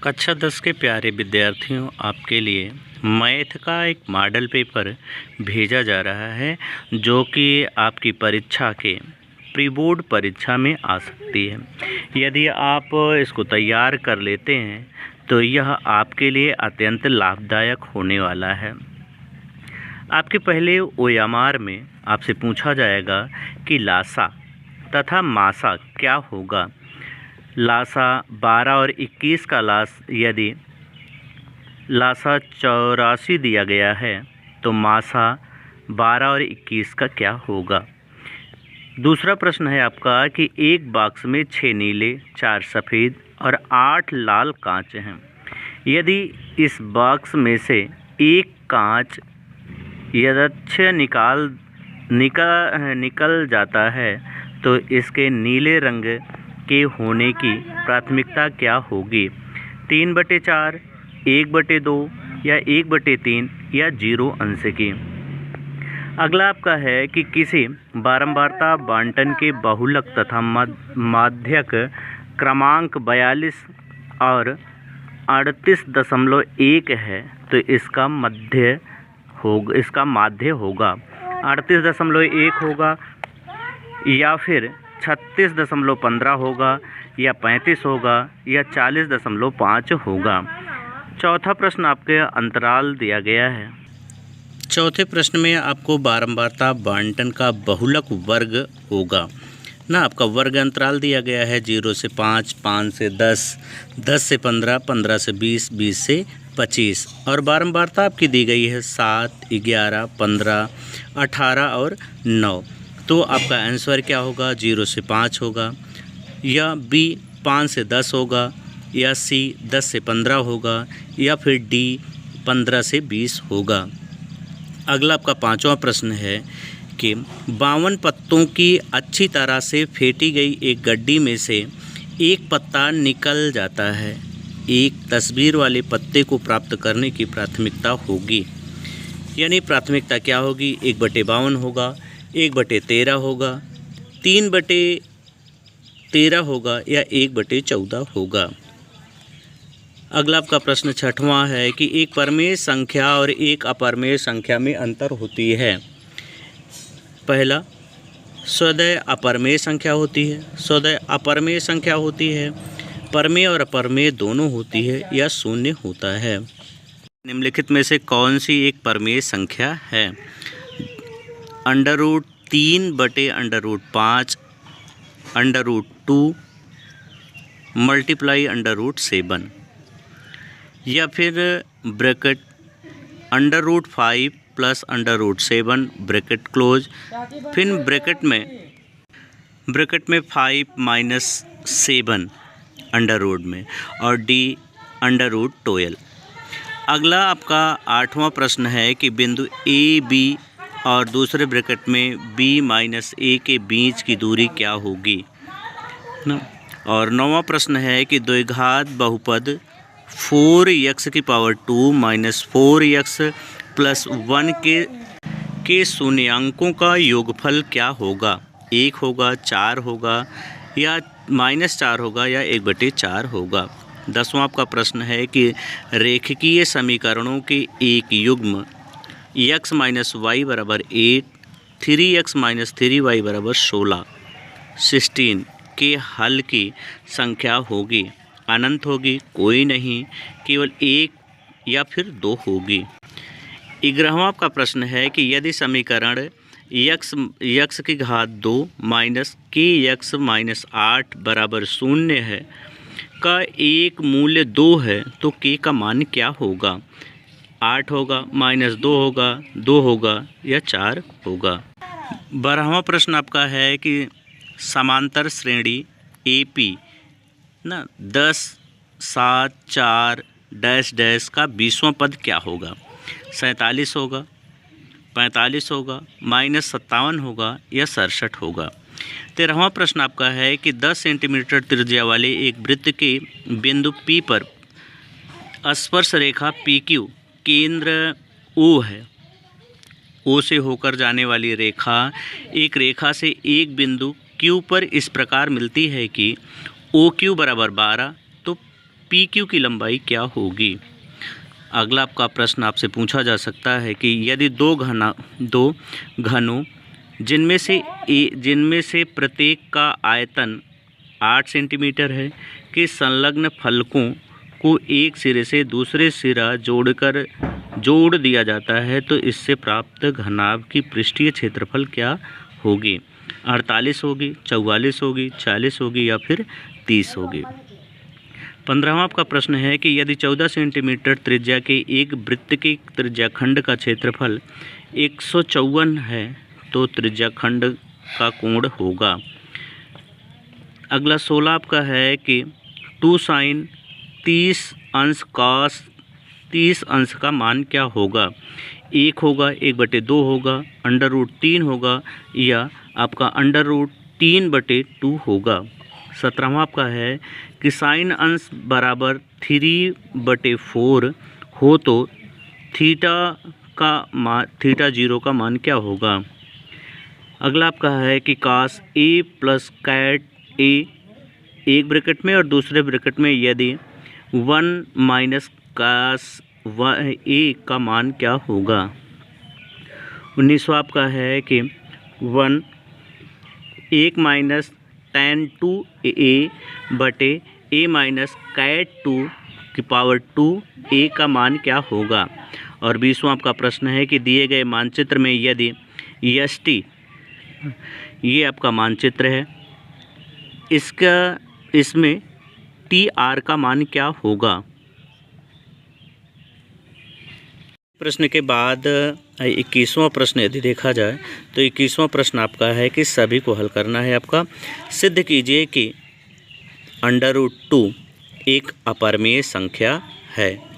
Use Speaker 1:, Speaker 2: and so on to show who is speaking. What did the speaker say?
Speaker 1: कक्षा 10 के प्यारे विद्यार्थियों, आपके लिए मैथ का एक मॉडल पेपर भेजा जा रहा है जो कि आपकी परीक्षा के प्री बोर्ड परीक्षा में आ सकती है। यदि आप इसको तैयार कर लेते हैं तो यह आपके लिए अत्यंत लाभदायक होने वाला है। आपके पहले ओएमआर में आपसे पूछा जाएगा कि लासा तथा मासा क्या होगा। लासा 12 और 21 का यदि लासा 84 दिया गया है तो मासा 12 और 21 का क्या होगा। दूसरा प्रश्न है आपका कि एक बॉक्स में 6 नीले, 4 सफ़ेद और 8 लाल कांच हैं। यदि इस बॉक्स में से एक कांच यदृच्छ निकल जाता है तो इसके नीले रंग के होने की प्राथमिकता क्या होगी। 3/4, 1/2 या 1/3 या 0 अंश की। अगला आपका है कि किसी बारंबारता बांटन के बहुलक तथा माध्यक क्रमांक 42 और 38.1 है तो इसका माध्य होगा 38.1 होगा या फिर 36.15 होगा या 35 होगा या 40.5 होगा। चौथा प्रश्न आपके अंतराल दिया गया है। चौथे प्रश्न में आपको बारंबारता बांटन का बहुलक वर्ग होगा ना। आपका वर्ग अंतराल दिया गया है 0 से 5, 5 से 10, 10 से 15, 15 से 20, 20 से 25 और बारंबारता आपकी दी गई है 7, 11, 15, 18 और 9। तो आपका आंसर क्या होगा। 0 से 5 होगा या बी 5 से 10 होगा या सी 10 से 15 होगा या फिर डी 15 से 20 होगा। अगला आपका पांचवा प्रश्न है कि 52 पत्तों की अच्छी तरह से फेंटी गई एक गड्डी में से एक पत्ता निकल जाता है। एक तस्वीर वाले पत्ते को प्राप्त करने की प्राथमिकता होगी। यानी प्राथमिकता क्या होगी। 1/52 होगा, 1/13 होगा, 3/13 होगा या 1/14 होगा। अगला आपका प्रश्न छठवां है कि एक परमेय संख्या और एक अपरमेय संख्या में अंतर होती है। पहला, सदैव अपरमेय संख्या होती है, सदैव अपरमेय संख्या होती है, परमेय और अपरमेय दोनों होती है या शून्य होता है। निम्नलिखित में से कौन सी एक परमेय संख्या है। √3/√5 √2 मल्टीप्लाई √7 या फिर ब्रैकेट √5 प्लस √7 ब्रैकेट क्लोज, फिर ब्रैकेट में 5 - 7 अंडर में और डी √12। अगला आपका आठवां प्रश्न है कि बिंदु ए बी और दूसरे ब्रैकेट में b - a के बीच की दूरी क्या होगी ना। और नौवां प्रश्न है कि द्विघात बहुपद 4x⁻² - 4x + 1 के शून्यांकों का योगफल क्या होगा। 1 होगा, 4 होगा या -4 होगा या 1/4 होगा। 10वां आपका प्रश्न है कि रेखीय समीकरणों के एक युग्म x - y = 8, 3x - 3y = 16 के हल की संख्या होगी। अनंत होगी, कोई नहीं, केवल 1 या फिर 2 होगी। 11वां आपका प्रश्न है कि यदि समीकरण x⁻² - kx - 8 = 0 है का एक मूल्य 2 है तो k का मान क्या होगा। 8 होगा, -2 होगा, 2 होगा या 4 होगा। 12वां प्रश्न आपका है कि समांतर श्रेणी AP ना 10, 7, 4 डैश का 20वां पद क्या होगा। 47 होगा, 45 होगा, -57 होगा या 67 होगा। 13वां प्रश्न आपका है कि 10 सेंटीमीटर त्रिज्या वाले एक वृत्त के बिंदु P पर स्पर्श रेखा PQ केंद्र O है। O से होकर जाने वाली रेखा एक रेखा से एक बिंदु Q पर इस प्रकार मिलती है कि OQ = 12 तो पी क्यू की लंबाई क्या होगी। अगला आपका प्रश्न आपसे पूछा जा सकता है कि यदि दो घनों जिनमें से प्रत्येक का आयतन 8 सेंटीमीटर है के संलग्न फलकों को एक सिरे से दूसरे सिरा जोड़ दिया जाता है तो इससे प्राप्त घनाभ की पृष्ठीय क्षेत्रफल क्या होगी। 48 होगी, 44 होगी, 40 होगी या फिर 30 होगी। 15वां आपका प्रश्न है कि यदि 14 सेंटीमीटर त्रिज्या के एक वृत्त के त्रिज्याखंड का क्षेत्रफल 154 है तो त्रिज्याखंड का कोण होगा। अगला 16 आपका है कि 2 sin 30 अंश cos 30 अंश का मान क्या होगा। 1 होगा, 1/2 होगा, √3 होगा या आपका √3/2 होगा। 17वां आपका है कि साइन अंश बराबर 3/4 हो तो थीटा 0 का मान क्या होगा। अगला आपका है कि cos A plus cot A एक ब्रैकेट में और दूसरे ब्रैकेट में यदि 1 माइनस cos A का मान क्या होगा। 19वां आपका है कि 1 minus tan 2A/A minus cot 2 A का मान क्या होगा। और 20वां आपका प्रश्न है कि दिए गए मानचित्र में यदि ST ये आपका मानचित्र है, इसमें TR का मान क्या होगा। प्रश्न के बाद 21वां प्रश्न यदि देखा जाए तो 21वां प्रश्न आपका है कि सभी को हल करना है। आपका सिद्ध कीजिए कि √2 एक अपरिमेय संख्या है।